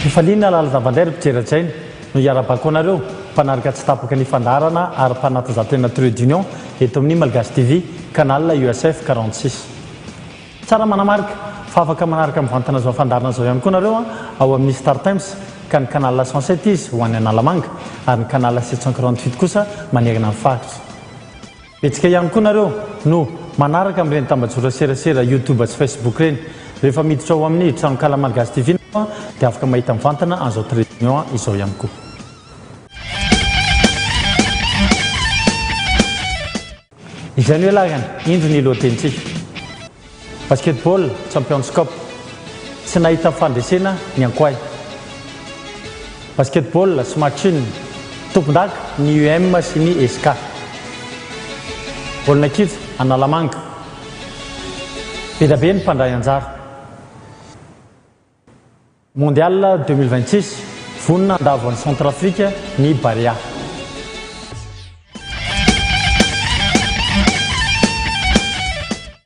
Fifaliana lalazavaleri pijeratsaina no iarabako anareo mpanaraka tsy tapaka ny fandarana ary mpanatanjahantena trade union eto amin'ny Malagasy TV canal USF 46. Tsara manamarika fa afaka manaraka mivantana zao fandarana zao ihany koa nareo ao amin'ny Star Times ka ny canal 107 izy ho an'ny Analamanga ary ny canal 748 kosa manerana ny faritra. Betsika ihany koa nareo no manaraka amin'ireny tambajora serasera YouTube sy Facebook reny. Rehefa miditra ao amin'ny trano kala Malagasy TV dia afaka mahita mivantana an'izao trade union izao ihany koa. Izay no ilagany indro ny lohatenitsika. Basketball Champions Cup tsy nahita fandresena ny ankoay. Basketball sy matching tompondaka ny UM sy ny SK. Baolina kitra Analamanga. Bedabe ny mpandray anjara. Mondial 2026 vonina andavo any Centrafrika ny Barea.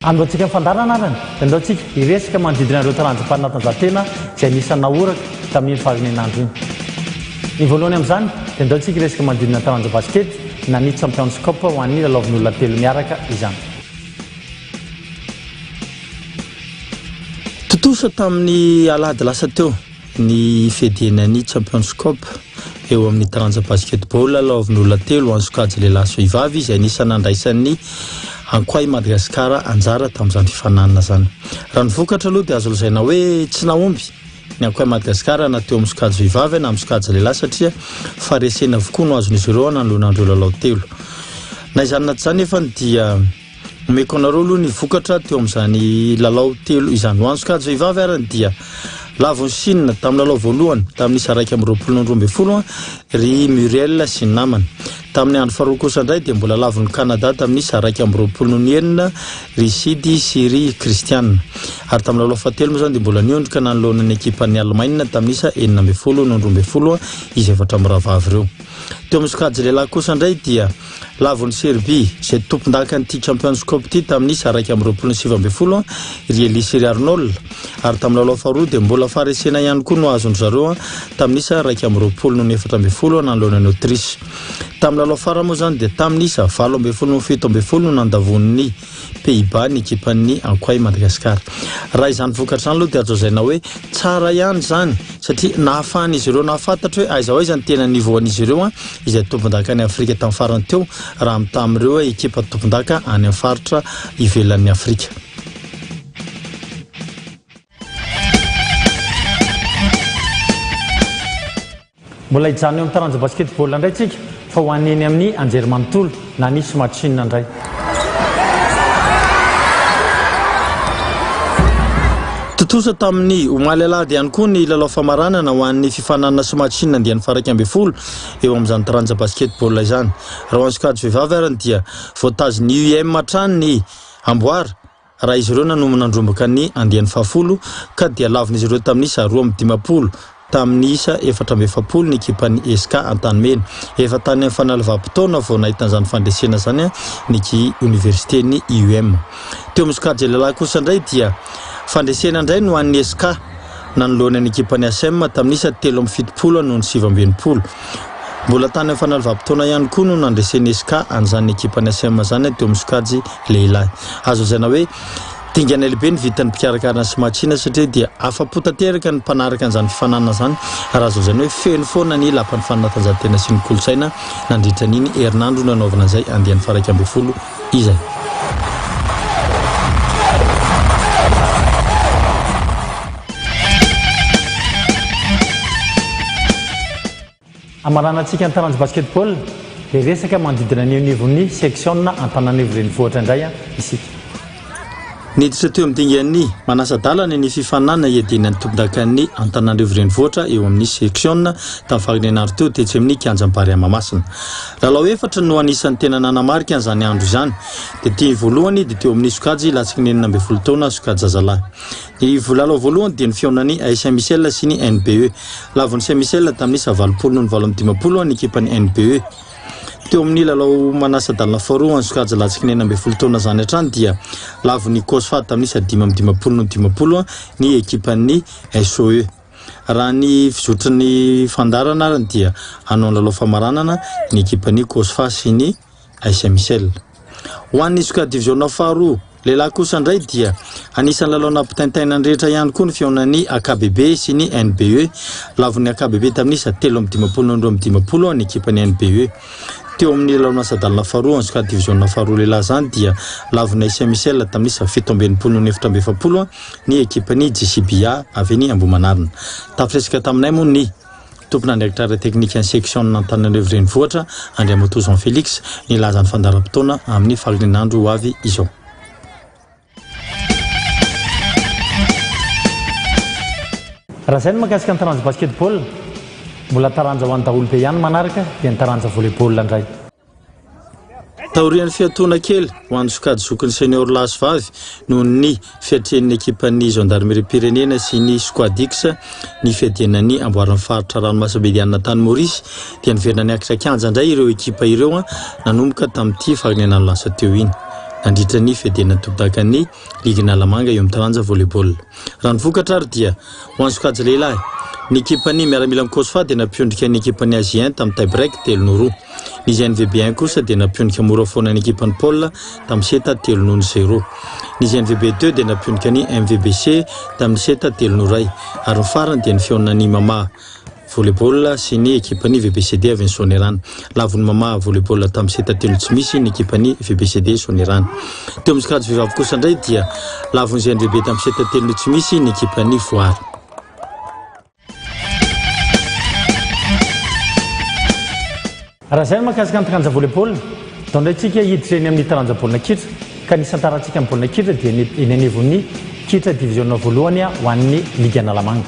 Andaontsika fandarana arany, andaontsika iresaka manodidina ireo taranjam-panatanjahantena izay anisany nahoraka tamin'ny faharinenandro iny. Ny voalohany amin'izany dia andaontsika iresaka manodidina taranja basket na ny Champions Cup ho an'ny lalaovin'olona telo miaraka izany. Totosa tamin'ny alady lasa teo ny fedianany Champions Cup eo amin'ny taranja basketball lalaovin'olona telo ansokajy lehilahy sy vehivavy izay anisany nandraisan'ny ankoay Madagasikara anjara tamin'izany fifananana zany. Raha ny vokatra aloha dia azo lazaina hoe tsy naomby ny ankoay Madagasikara na teo amin'ny sokajy vehivavy na amin'ny sokajy lehilahy satria faharesena avokoa no azon'izy ireo nanoloanandreo lalao telo. Na izany naty izany nefa dia omeko anareo aloha ny vokatra teo amin'izany lalao telo izany. Ho an'ny sokajy vehivavy arany dia lavon'ny Chine tamin'ny lalao voalohany tamin'ny isa 2020 ry Muriel sy ny namany. Tamin'ny andro faharoa kosa indray dia mbola lavon'ny Canada tamin'ny isa 2021 ry Sidy sy ry Christiane. Ary tamin'ny lalao fahatelo moa zany dia mbola niondrika nanoloan'ny ekipan'ny Allemagne tamin'ny isa 9-12 izy efatra miravavy ireo. Teo amin'ny sokajy lehilahy kosa indray dia lavon'ny Serbie izay tompondaka an'ity Champions Cup ity tamin'ny isa 2017 ry Elisy ry Arnold. Ary tamin'ny lalao faharoa dia mbola faharesena ihany koa no azony zareo tamin'ny isa 2014 nanoloan'ny Autriche. Tamin'ny lalao farany moa zany dia tamin'ny isa 17 no nandavon'ny Pays-Bas ny ekipan'ny ankoay Madagasikara. Raha izany vokatra izany aloha dia azo lazaina hoe tsara ihany zany satria nahafahan'izy ireo nahafantatra hoe aiza hoaiza ny tena nivoan'izy ireo izay tompondaka any Afrika tamin'ny farany teo raha mitamin'ireo ekipa tompondaka any amin'ny faritra ivelan'ny Afrika. Mbola hijanona eo amin'ny taranja basketball indray tsika fa ho aneny amin'ny anjerimanontolo na nisy matchine indray. Totosa tamin'ny omaly alady ihany koa ny lalao famaranana ho an'ny fifananana sy matchine andian'ny faha 12 eo amin'izany taranja basketball izany. Raha ho an'ny sokajy vehivavy arany dia voatazy ny UM hatrany ny amboara raha izy ireo nanomana andrombaka ny andian'ny fahafolo ka dia lavin'izy ireo tamin'ny isa 2-10 tamin'ny isa 4-7 ny ekipan'ny SK Antanimena. Efa tany amin'ny fanalavaam-potoana vao nahita an'izany fandresena zany ny université ny UM. Teo amin'ny sokajy lehilahy kosa indray dia fandresena indray no an'ny SK nanoloana ny ekipan'ny ASM tamin'ny isa 7-70 noho ny 7-20. Mbola tany amin'ny fanalavaam-potoana ihany koa no nandresen'ny SK an'izany ekipan'ny ASM zany teo amin'ny sokajy lehilahy. Azo lazaina hoe dingana lehibe ny vitan'ny mpikarakarana sy matchina satria dia afa-po tanteraka ny mpanaraka an'izany fifananana zany. Raha azo lazaina hoe feno foana ny lapan'ny fanatanjahantena sy ny kolontsaina nandritra n'iny herinandro nanaovana izay andian'ny faha 12 izay. Amaranantsika ny taranja basketball dia resaka manodidina ny nivon'ny section Antananarivo renivohitra indray isika. Niditra teo amin'ny dingan'ny manasa-dalana ny fifanana iadinan'ny tompondakan'ny Antananarivo renivohitra eo amin'ny section tamin'ny faharinenandro teo tetsy amin'ny kianjam-bary Mahamasina. Lalao efatra no anisan'ny tena nanamarika an'izany andro izany. Dia ity voalohany dia teo amin'ny sokajy latsaka ny 12 taona sokajy zazalahy. Ny lalao voalohany dia ny fihaonan'ny Saint-Michel sy ny NBE. Lavon'ny Saint-Michel tamin'ny isa 20 noho ny 15 ny ekipan'ny NBE. Teo amin'ny lalao manasa-dalana faharoa ny sokajy latsaka ny 12 taona zany hatrany dia lavon'ny Kosfat tamin'ny isa 5-10 ny ekipan'ny SOE. raha ny fizotrin'ny fandarana arany dia hanao lalao famaranana ny ekipany Kosfa sy ny AS Michel. Ho an'ny Soka division faharoa lehilahy kosa indray dia anisan'ny lalao nampitaintaina ny rehetra ihany koa ny fihaonan'ny AKBB sy ny NBE. Lavon'ny AKBB tamin'isa 3-12 ny ekipany NBE. Teo amin'ny lalao nasadalana faharoa ny Soka division faharoa lehilahy zany dia lavon'ny AS Michel tamin'isa 17-14 ny ekipany JCBA avy ny Ambohimanarina. Tafresaka taminay moa ny tompona directeur technique en section n'Antananarivo renivohitra Andriamatoa Jean Félix ny lazany fandaram-potoana amin'ny falin'andro ho avy izao. Raha izay no mahakasika ny taranja basketball, mbola taranja ho an'ny daholo be ihany manaraka dia ny taranja volleyball indray. Taorian'ny fiatoana kely ho an'ny sokady zokiny senior lahy sy vavy noho ny fiatrehan'ny ekipan'ny gendarmerie pirenena sy ny Squadix ny fiadianan'ny amboaran'ny faritra ranomasimbe Tany Maurice dia niverina ny akitra kianja indray ireo ekipa ireo nanomboka tamin'ity fagnenan'ny lasa teo iny. Nandritra ny fiadiana tompon-dakan'ny Ligue Nalamanga eo amin'ny taranja volleyball. Raha ny vokatra ary dia ho an'ny sokady lehilahy ny ekipany miaramila amin'ny Kosfa dia nampiondrika ny ekipany Azien tamin'ny tie-break 3-0. Ny GNVB1 kosa dia nampiondrika mora foana ny ekipany Paul tamin'ny seta 3-0. Ny GNVB2 dia nampiondrika ny MVBC tamin'ny seta 3-1. Ary ny farany dia ny fihaonan'ny Mama volleyball sy ny ekipany VBCD avy ny Sonerana. Lavon'ny Mama volleyball tamin'ny seta 3 tsy misy ny ekipany VBCD Sonerana. Teo amin'ny sokady vehivavy kosa indray dia lavon'ny GNVB tamin'ny seta 3 tsy misy ny ekipany Foary. Raha izay no mahakasika ny taranja volleyball, dia indrayntsika hiditra eny amin'ny taranja baolina kitra ka nisan'ny tarantsika amin'ny baolina kitra dia eny anivon'ny kitra division voalohany ho an'ny Ligue Nalamanga.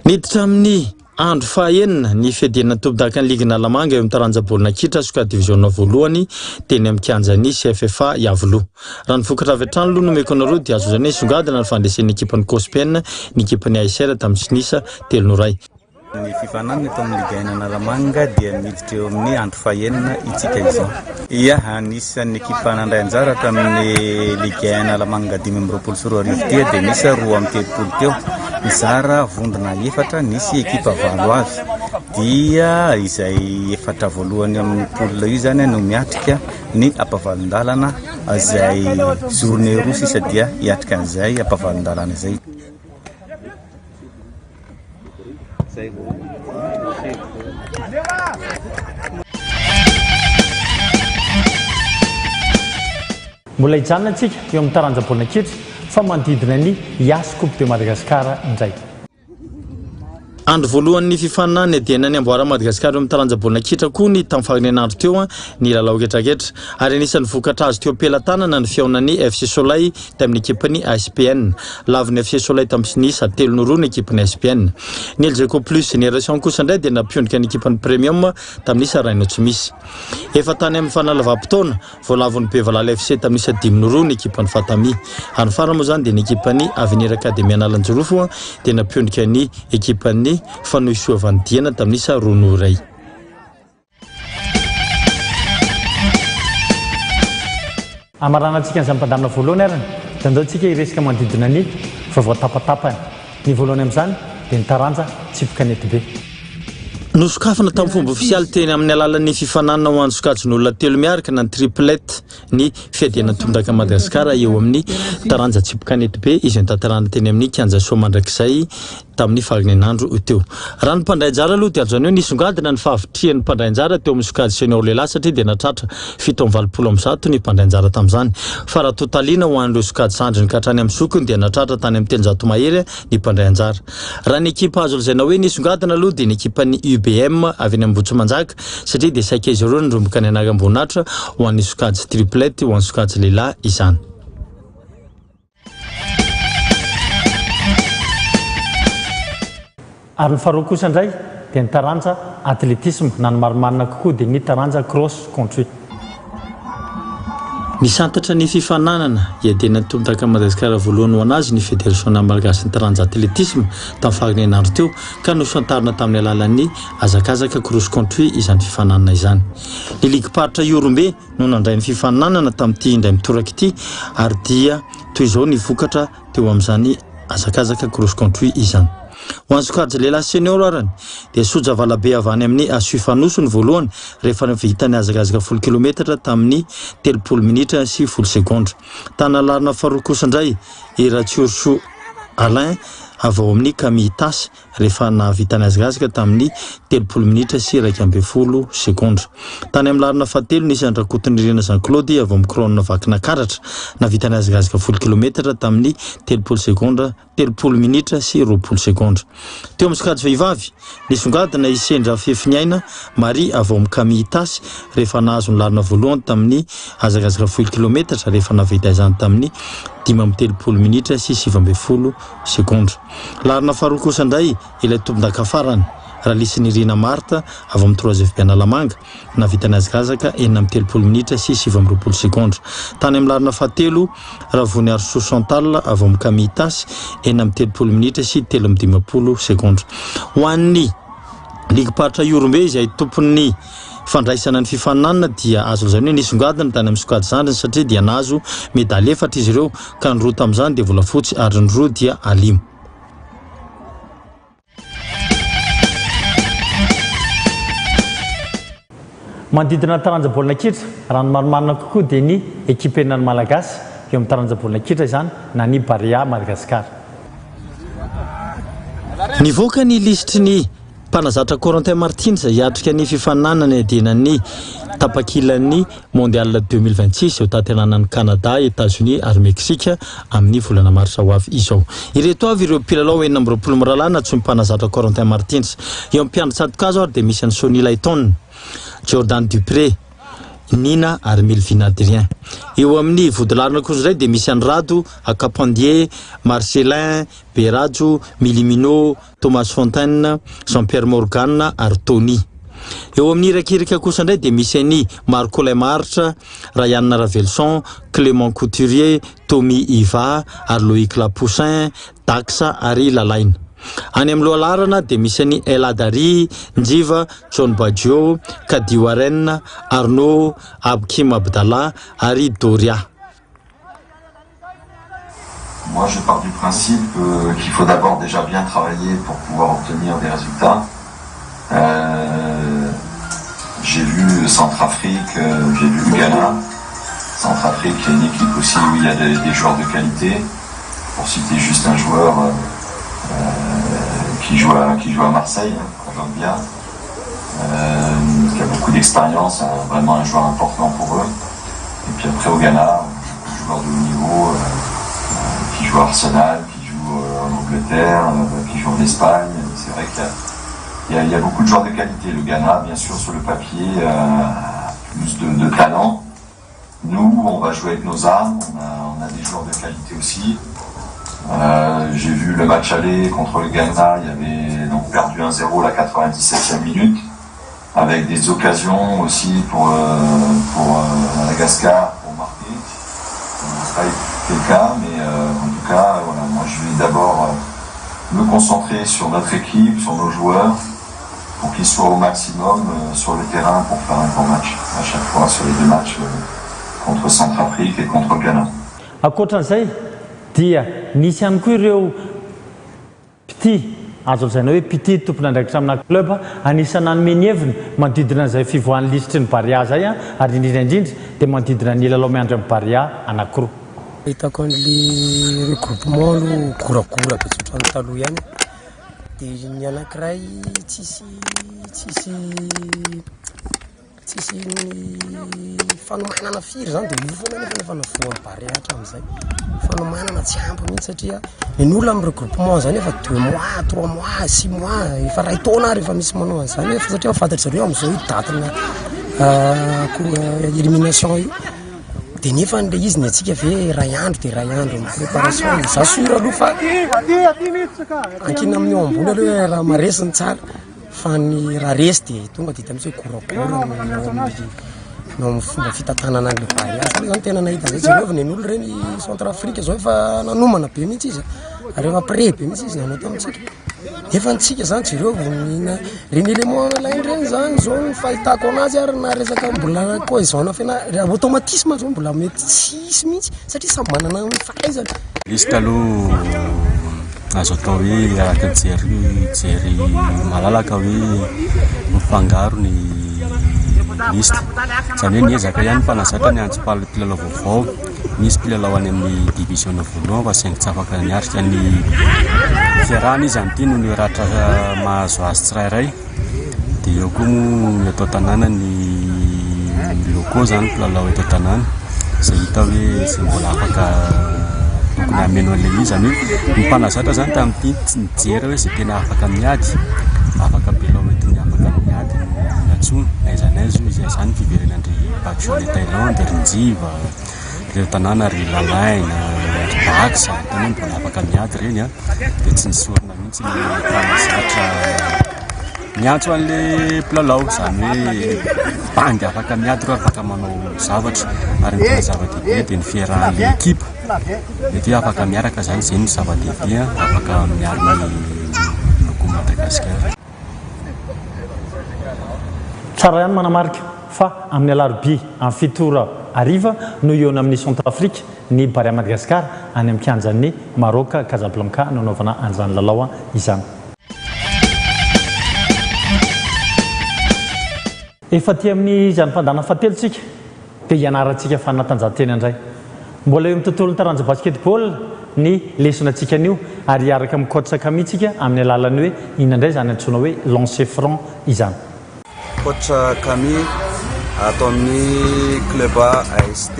Niditra amin'ny andro fahaenina ny fiadiana tompon-dakan'ny Ligue Nalamanga eo amin'ny taranja baolina kitra Soka division voalohany teny amin'ny kianjan'ny CFFA Iavoloha. Raha ny vokatra avy hatrany aloha nomeko anareo dia azo zany hoe songadina ny fandresen'ny ekipany Cospen ny ekipany ASR tamin'ny Sinisa 3-1. Ny fifanana eto amin'ny Ligue Nalamanga dia miditra eo amin'ny andro fahaenina itsika izao. Ia, anisan'ny ekipa nandray anjara tamin'ny Ligue Nalamanga 2024 dia nisy 2-30 teo. Mizara vondona 4 nisy ekipa 7 avy. Dia izay 4 voalohany amin'ny poule io zany no miatrika ny ampavalon-dalana izay journée roa sisa dia hiatrika an'izay ampavalon-dalana izay. Mbola hijanona antsika eo amin'ny taranja baolina kitra fa manodidina ny Yas Coupe de Madagascar indray. Andro voalohan'ny fifaninana edianany amboara Madagasikara eo amin'ny taranja baolina kitra koa ny tamin'ny fagnenandro teo ny lalao ketraketra ary anisan'ny vokatra azo teo ampelantanana ny fihaonan'ny FC Soleil tamin'ny ekipany ASPN. Lavon'ny FC Soleil tamin'ny Sinisa 3-2 ny ekipany ASPN. Ny LGK Plus Génération kosa indray dia nampiondrika ny ekipany Premium tamin'ny isa Raino tsy misy. Efa tany amin'ny fanalavam-potoana voalavon'ny Bevalala FC tamin'ny isa 5-2 ny ekipany Fatami. Ary farany moa zany dia ny ekipany Avenir Academy Analanjorofo dia nampiondrika ny ekipany Fanoisoa Vandiana tamin'ny isa 2-2. Amaranantsika ny zampadamina voalohany arany dia andao antsika hiresaka manodidina ny vaovao tapatapany. Ny voalohany amin'izany dia ny taranja Tsipokanety be. Nosokafana tamin'ny fomba ofisialy teny amin'ny alalan'ny fifanana ho an'ny sokajin'olona telo miaraka na ny triplette ny fiadiana tompon-daka Madagasikara eo amin'ny taranja Tsipokanety be izy nitanterahana teny amin'ny kianja soa mandrakizay tamin'ny fagnenandro teo. Raha ny mpandray anjara aloha dia zany hoe nisongadina ny fahavitrihan'ny mpandray anjara teo amin'ny sokajy senior lehilahy satria dia natratra 7-20 ny mpandray anjara tamin'izany. Fa raha totalina ho an'ireo sokajy sandriny ka hatrany amin'ny sokony dia natratra tany amin'ny 300 mahery ny mpandray anjara. Raha ny ekipa azo lazaina hoe nisongadina aloha dia ny ekipan'ny UBM avy any Ambohitrimanjaka satria dia saika izy ireo niromboka ny anagamboninahitra ho an'ny sokajy triplette ho an'ny sokajy lehilahy izany. Ary ny faharoa kosa indray dia ny taranja atletisme na ny marimarina kokoa dia ny taranja cross country. Nisantatra ny fifananana iadiana tompon-daka Madagasikara voalohany ho anazy ny Fédération Malagasy ny taranja atletisme tamin'ny fagnenandro teo ka nosantarina tamin'ny alalan'ny azakazaka cross country izany fifananana izany. Ny ligue paritra Iorombe no nandray ny fifananana tamin'ity indray mitoraka ity ary dia toy izao ny vokatra teo amin'izany azakazaka cross country izany. ho an'ny sokajy lehilahy senior arany dia soja valabe avy any amin'ny Asuifanosy ny voalohany rehefa vita ny azakazaka 10 kilometatra tamin'ny 30 minitra sy 10 sekondra. Tanalarina faharoa kosa indray Iratsiorso Alain avy ao amin'ny Kamitas rehefa navita ny azakazaka tamin'ny 30 minitra sy 1.10 sekondra. Tany amin'ny larina fahatelo nisy Andrakotonirena Jean-Claude avy ao amin'ny Crone Vakina Karatra navita ny azakazaka 10 kilometatra tamin'ny 30 sekondra 30 minitra sy 20 sekondra. Teo amin'ny sokajy vehivavy nisongadina Isendra Fefiniaina Marie avy ao amin'ny Kamitas rehefa nahazo ny larina voalohany tamin'ny azakazaka 10 kilometatra rehefa navita izany tamin'ny 30 minitra sy 7.10 sekondra. Larina faharoa kosa indray ilay tompon-dakafarany Ralisinirina Marta avy amin'ny 3FP-Analamanga navita ny azakazaka 30 minitra sy 7.20 sekondra. Tany amin'ny larina fahatelo Ravony Arso Chantal avy ao amin'ny Kamitas 30 minitra sy 3.15 sekondra. Ho an'ny Ligue Paratra Iorombe izay tompon'ny fandraisana ny fifaninanana dia azo lazaina hoe nisongadina tany amin'ny sokajy zandriny satria dia nahazo medaly 4 izy ireo ka ny roa tamin'izany dia volafotsy ary ny roa dia alimo. Manodidina taranja baolina kitra raha ny marimarina kokoa dia ny équipe-nany malagasy eo amin'ny taranja baolina kitra izany na ny Barea Madagasikara. Nivoaka ny listry ny mpanazatra Corentin Martins hiatrika ny fifaninanana dia ny tapakilan'ny mondial 2026 eo tantelanan'ny Canada, États-Unis ary Meksika amin'ny volana marsa ho avy izao. Ireto avy ireo mpilalao 20 miralana antsoin'ny mpanazatra Corentin Martins. Eo amin'ny mpiandry-tsatokazo ary dia misy an'ny Sonny Layton, Jordan Dupré, Nina ary Melvin Adrien. Eo amin'ny vodilarina kosa indray dia misy an'ny Rado, Akapandier, Marcelin, Berajo, Milimino, Thomas Fontaine, Jean-Pierre Morgan ary Tony. Eo amin'ny irakiraka kosa indray dia misy an'ny Marco Lemartre, Ryan Ravelson, Clément Couturier, Tommy Iva ary Loïc Lapoussin, Daxa ary Lalaine. Any amin'ny lohalarana dia misy an'ny Eladari, Njiva, John Baggio, Kadi Warren, Arnaud, Abkim Abdallah ary Doria. Moi, je pars du principe qu'il faut d'abord déjà bien travailler pour pouvoir obtenir des résultats. J'ai vu Centrafrique, j'ai vu le Ghana. Centrafrique, il y a une équipe aussi où il y a des joueurs de qualité. Pour citer juste un joueur qui joue à Marseille, Colombia, qui a beaucoup d'expérience, vraiment un joueur important pour eux. Et puis après au Ghana, un joueur de haut niveau qui joue à Arsenal, qui joue en Angleterre, qui joue en Espagne. C'est vrai qu'il y a beaucoup de joueurs de qualité. Le Ghana, bien sûr, sur le papier, plus de talent. Nous, on va jouer avec nos armes, on a des joueurs de qualité aussi. J'ai vu le match aller contre le Ghana, il y avait donc perdu 1-0 la 97e minute, avec des occasions aussi pour Madagascar pour marquer. Ça n'a pas été le cas, mais en tout cas, voilà, moi je vais d'abord me concentrer sur notre équipe, sur nos joueurs, pour qu'ils soient au maximum sur le terrain pour faire un bon match à chaque fois sur les deux matchs contre Centrafrique et contre le Ghana. Dia nisy ihany koa ireo pity azo lazaina hoe pity tompona andraikitra amina club anisany anome ny heviny manodidina izay fivoahan'ny listry ny Barea zay ary indrindra dia manodidina ny lalao miandry amin'ny Barea anankiroa. Hitako an'le regroupement aloha goragora betsotra ny taloha ihany dia ny anankiray tsisy fanomanana firy zany dia io foana nefa navoan'ny Barea hatramin'izay fanomanana tsy ampy mihitsy satria ny olona amin'ny regroupement zany efa 2 mois 3 mois 6 mois efa ray taona ary efa misy manao an'izany efa satria fantatry zareo amin'izao datina élimination io dia nefa n'le izy ny atsika ve ray andro dia ray andro amin'ny préparation za sura aloha fa ankina amin'ny eo ambony aloha hoe raha maresiny tsara fa ny raha resy dia tonga dia hita mitsy hoe goragora no amin'ny fomba fitantanana an'le Barea zany tena nahita zay jereo ny olo reny Centrafrika zao efa nanomana be mihitsy izy ary efa pré be mihitsy izy nanao tamintsika efa ntsika zany jereo reny élément lainy reny zany zao ny fahitako anazy ary na resaka mbola cohésion automatisme zao mbola mety tsisy mihitsy satria samy manana ny fahaizana. Liste aloha azo atao hoe araka jery malalaka hoe mifangaro ny liste zany hoe niezaka ihany mpanazatra ny antsy mpilalao vaovao misy mpilalao any amin'ny division voalohany fa saingy tsy afaka niarika ny fiarahana izy an'ity no ny ratra mahazo azy tsirairay dia eo koa mo eto tanàna ny loko zany mpilalao eto tanàna izay hita hoe izay mbola afaka tokony hameno an'ilay izy zany hoe ny mpanazatra zany tamin'ity tsy nijery hoe izay tena afaka miady afaka mpilalao etiny afaka miady natsony naizanaiza izy zany fiverenandry Baksole Thaïlande ry Njiva ry tanàna ry Lalaina ry Baksa tany mbola afaka miady reny a dia tsy nisorona mihitsy ny mpanazatra miantso an'le mpilalao zany hoe bangy afaka miady ro afaka manao zavatra ary ny tena zava-dehibe dia ny fiarahan'le ekipa mety afaka miaraka zany zay ny zava-dehibe afaka miaro ny loko Madagasikara. Tsara ihany manamarika fa amin'ny alarobia amin'ny fitora ariva no eo amin'ny Centrafrique ny Barea Madagasikara any amin'ny kianjan'ny Maroc Casablanca nanaovana an'izany lalao izany. Efa ty amin'ny izany fandana fahatelotsika dia hianarantsika fanatanjahantena indray. Mbola eo amin'ny tontolon'ny taranja basketball ny lesonantsika anio ary hiaraka amin'ny coach Kamitsika amin'ny alalany hoe inona indray zany antsoina hoe lancer franc izany. Coach Kami atao amin'ny club AST.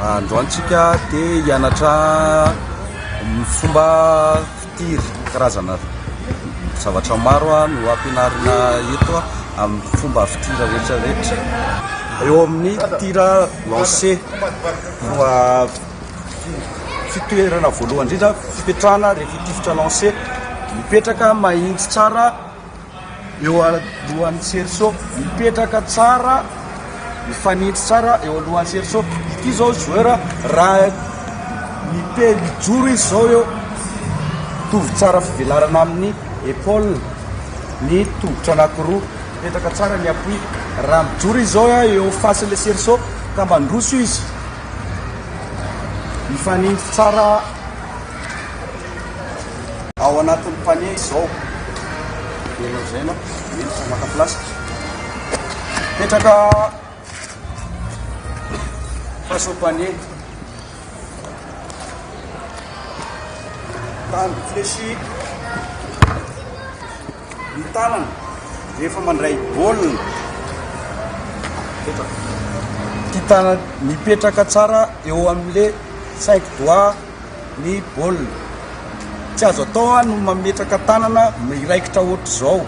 Androantsika dia hianatra fomba fitiry karazana zavatra maro no ampianarina eto amin'ny fomba fitira rehetrarehetra. Eo amin'ny tira lancer fitoerana voalohany indrindra fipetrahana rehefa tifitra lancer mipetraka mahitsy tsara eo alohan'ny cerceau mipetraka tsara mifanitsy tsara eo alohan'ny cerceau. Ity zao joueur raha mijoro izy zao eo tovy tsara fivelarana amin'ny épaule ny tongotra anankiroa mipetraka tsara ny appui. Raha mijoro izy zao eo fasin'le cerceau ka mandroso izy mifanitsy tsara ao anatin'ny panier izao enao zay na maka place mipetraka face au panier tany fléchi ny tanana rehefa mandray baolina ty tanana mipetraka tsara eo amin'le 5 doigts ny baolina. Tsy azo atao no mametraka tanana miraikitra ohatr' zao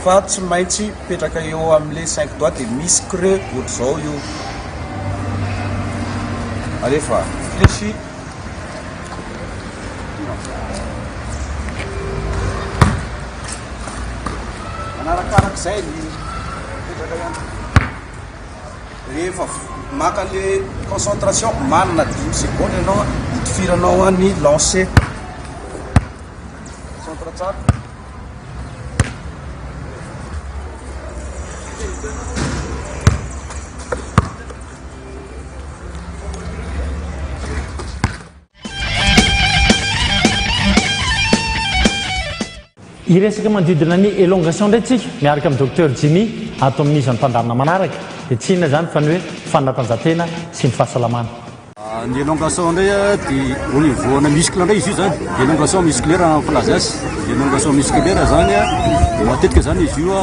fa tsy maintsy mipetraka eo amin'le 5 doigts dia misy creux ohatr' zao io. Alefa fléchi manarakarak'izay ny mipetraka ihany. Rehefa maka le concentration manana 10 secondes ianao itifiranao ny lancer concentre tsara. Iresaka manodidina ny élongation indray tsika miaraka amin'ny docteur Jimmy ato amin'izany mpandarina manaraka dia tsy inona zany fa ny hoe fanatanjahantena sy ny fahasalamana. Ny élongation indray dia au niveau na muscle indray izy io zany élongation musculaire en plazazy. Élongation musculaire zany matetika zany izy io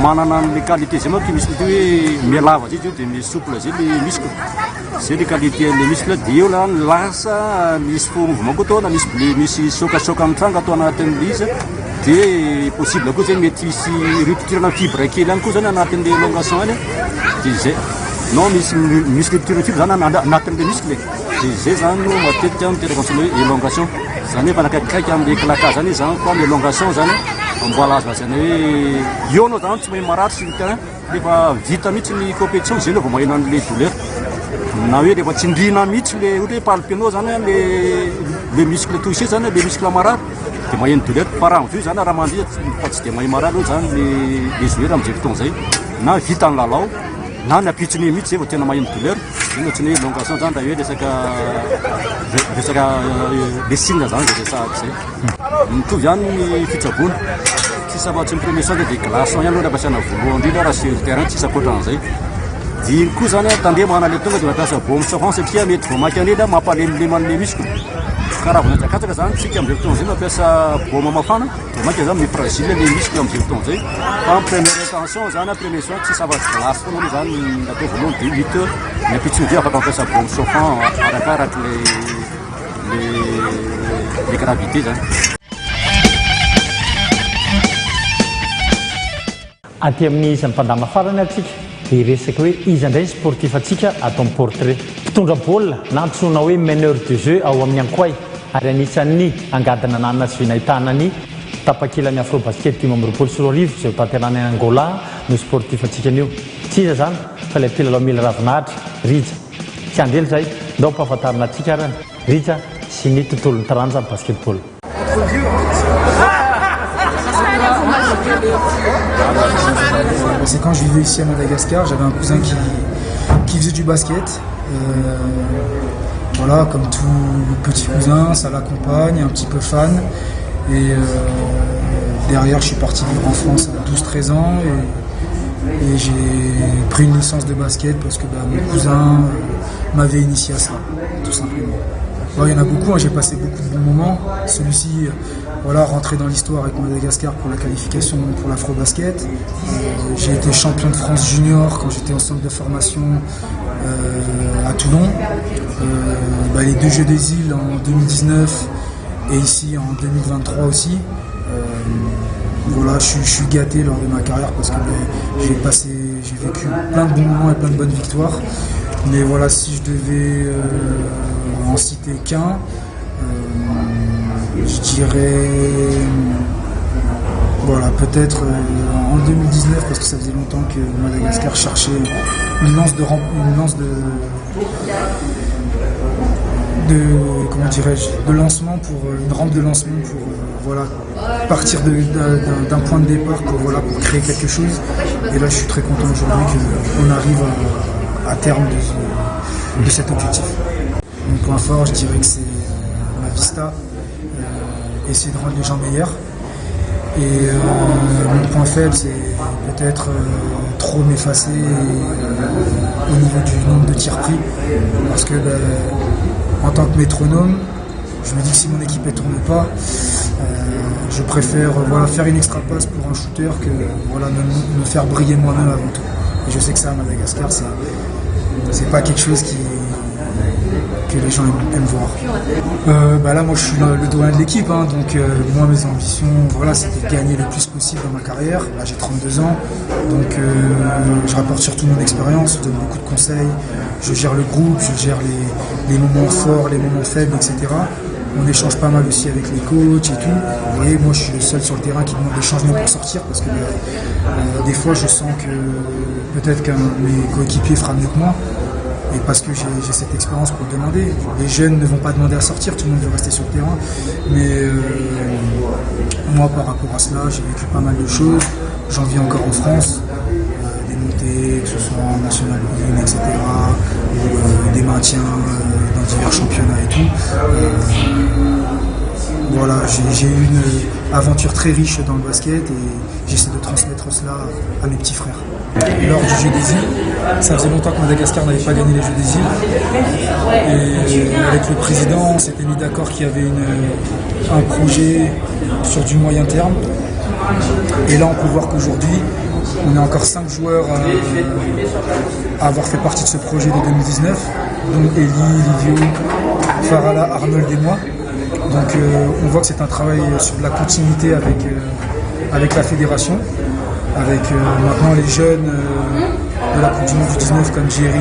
manana le qualité zay manko muscle hoe mialava zay izy io dia misouple zay le muscle zay le qualité le muscle dia eo lasa misy fo mouvement koa atao na misy sokasoka amin'ny tranga atao anatin'le izy dia possible koa zay mety hisy rupture fibre kely ihany koa zany anatin'le élongation any dia zay non misy muscle rupture fibre zany anatin'le muscle dia zay zany no matetika miteraka antsona hoe élongation zany hoe fanakaikikaiky amin'le claquage zany zany koa amin'ny élongation zany mbola azo zany hoe eo anao zany tsy mahay maratry sur le terrain rehefa vita mihitsy ny compétition zay anao vao maheno an'le douleur na hoe rehefa tsindrina mihitsy le ohatra hoe palpenao zany le muscle touché zany le muscle marary dia maheno douleur fa raha mivio zany raha mandeha fa tsy dia mahay marary eo zany le joueur amin'izay fotoana zay na vita ny lalao na napitsony mihitsy zay vao tena maheno douleur iny ohatrany hoe longation zany raha hoe resaka le signe zany zay resahako zay mitovy ihany ny fitsaboana tsisy afatsy ny premier soin de glaçon ihany aloha ny ampiasana voalohany indrindra raha sur le terrain tsisy akoatran'izay dia iny koa zany tandeha manana le tonga dia mampiasa baume chauffant satria mety vao maky an'iny mampalemilemy misiko karaha vao natsakatsaka zany tsika amin'izay fotoana zay mampiasa baume mafana vao maky zany mifragile le misiko amin'izay fotoana zay fa en première intention zany premier soin tsisy afatsy glace foana zany natao voalohany dia 8 heures ny ampitsony dia afaka mampiasa baume chauffant arakaraky le gravité zany. Aty amin'ny isan'ny mpandama farany atsika dia resaka hoe izy indray sportif atsika atao amin'ny portrait mpitondra baolina na antsoina hoe meneur de jeu ao amin'ny ankoay ary anisan'ny angadina nanana sy vinahitana ny tapakilany afrobasket 2024 izay tanterana any Angola no sportif atsika anio tsy iza zany fa ilay mpilalao mila ravinahitra Rija tsy andely zay ndao mpahafantarina atsika arany Rija sy ny tontolon'ny taranja amin'ny basketball. C'est quand je vivais ici à Madagascar, j'avais un cousin qui faisait du basket. Voilà, comme tout petit cousin, ça l'accompagne, un petit peu fan. Et derrière, je suis parti vivre en France à 12-13 ans et j'ai pris une licence de basket parce que mon cousin m'avait initié à ça, tout simplement. Bon, il y en a beaucoup, j'ai passé beaucoup de bons moments. Celui-ci, voilà, rentré dans l'histoire avec Madagascar pour la qualification pour l'Afrobasket. J'ai été champion de France junior quand j'étais en centre de formation à Toulon. Les 2 Jeux des îles en 2019 et ici en 2023 aussi. Voilà, je suis gâté lors de ma carrière parce que j'ai vécu plein de bons moments et plein de bonnes victoires. Mais voilà, si je devais en citer qu'un, je dirais, voilà, peut-être en 2019, parce que ça faisait longtemps que Madagascar cherchait une lance de lancement pour une rampe de lancement pour voilà, partir d'un point de départ pour créer quelque chose. Et là, je suis très content aujourd'hui qu'on arrive à terme de cet objectif. Mon point fort, je dirais que c'est la vista, essayer de rendre les gens meilleurs. Et mon point faible, c'est peut-être trop m'effacer au niveau du nombre de tirs pris. Parce que en tant que métronome, je me dis que si mon équipe ne tourne pas, je préfère faire une extra passe pour un shooter que me faire briller moi-même avant tout. Et je sais que ça, à Madagascar, c'est pas quelque chose que les gens aiment voir. Là, moi, je suis le doyen de l'équipe, donc moi, mes ambitions, c'était de gagner le plus possible dans ma carrière. Là, j'ai 32 ans, donc je rapporte surtout mon expérience, je donne beaucoup de conseils, je gère le groupe, je gère les moments forts, les moments faibles, etc. On échange pas mal aussi avec les coachs et tout. Et moi, je suis le seul sur le terrain qui demande des changements pour sortir parce que des fois, je sens que peut-être qu'un de mes coéquipiers fera mieux que moi. Et parce que j'ai cette expérience pour le demander. Les jeunes ne vont pas demander à sortir, tout le monde veut rester sur le terrain. Mais moi, par rapport à cela, j'ai vécu pas mal de choses. J'en vis encore en France. Des montées, que ce soit en National League, etc. Ou des maintiens dans divers championnats et tout. J'ai eu une aventure très riche dans le basket et j'essaie de transmettre cela à mes petits frères. Lors du Jeu des îles, ça faisait longtemps que Madagascar n'avait pas gagné les Jeux des îles. Et avec le président, on s'était mis d'accord qu'il y avait un projet sur du moyen terme. Et là, on peut voir qu'aujourd'hui, on est encore 5 joueurs à avoir fait partie de ce projet de 2019, donc Eli, Livio, Farala, Arnold et moi. Donc on voit que c'est un travail sur de la continuité avec la fédération, avec maintenant les jeunes de la Coupe du Monde du 19 comme Jerry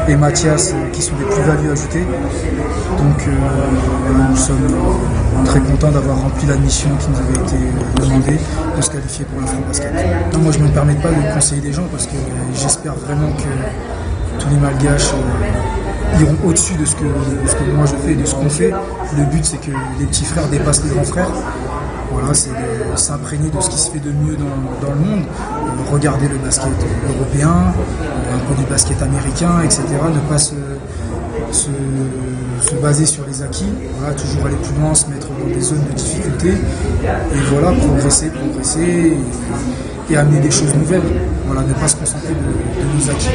et Mathias qui sont des plus-values ajoutées. Donc nous sommes très contents d'avoir rempli la mission qui nous avait été demandée de se qualifier pour l'Afrobasket. Moi je ne me permets pas de conseiller des gens parce que j'espère vraiment que tous les Malgaches iront au-dessus de ce que moi je fais et de ce qu'on fait. Le but c'est que les petits frères dépassent les grands frères Voilà, c'est de s'imprégner de ce qui se fait de mieux dans le monde, regarder le basket européen, un peu du basket américain, etc. Ne pas se baser sur les acquis, voilà, toujours aller plus loin, se mettre dans des zones de difficulté et voilà, progresser et amener des choses nouvelles. Voilà, ne pas se concentrer de nos acquis.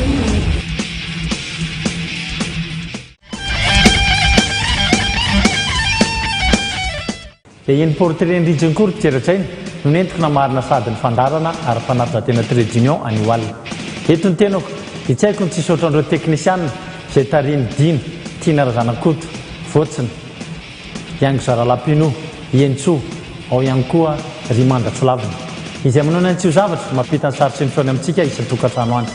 Iny portren'ny Rijinkory mpiteratrainy no nentika namarina sady ny fandarana ary mpanatijatena trade union anio alina. Eto ny tenako tsy haiko ny tsisy ohatran'ireo teknisianina izay tariny dino Tiana Razanakoto, Votsiny, Yango Zaralapino, Ientso, ao ihany koa Rimanda Tsilavina. Izay manao ny tsio zavatra mampita ny sarotry ny feony amintsika isan-tokantrano andro.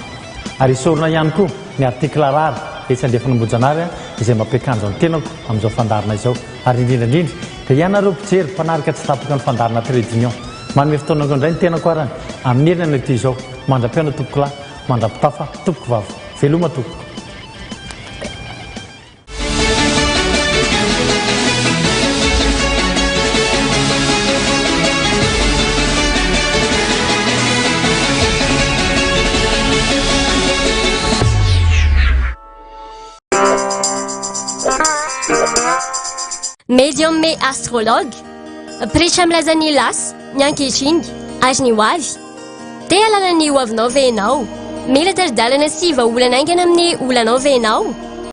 Ary isorona ihany koa ny artikla rary etsy fanombojanary izay mampiakanjo ny tenako amin'izao fandarina izao. Ary indrindrandrindra dia ianareo mpijery mpanarika tsy tapaka ny fandarina trade union. Manome fotoanako indray ny tenako arany amin'ny herinana ity izao. Mandra-piaona tompoko lahy, mandra-pitafa tompoko vavy. Veloma tompoko. Médium et astrologue, pretra milaza ny lasy ny ankehitriny ary ny ho avy. Te halala ny ho avinao ve ianao? Mila daladalana sy vahaolana aingana amin'ny olanao ve ianao?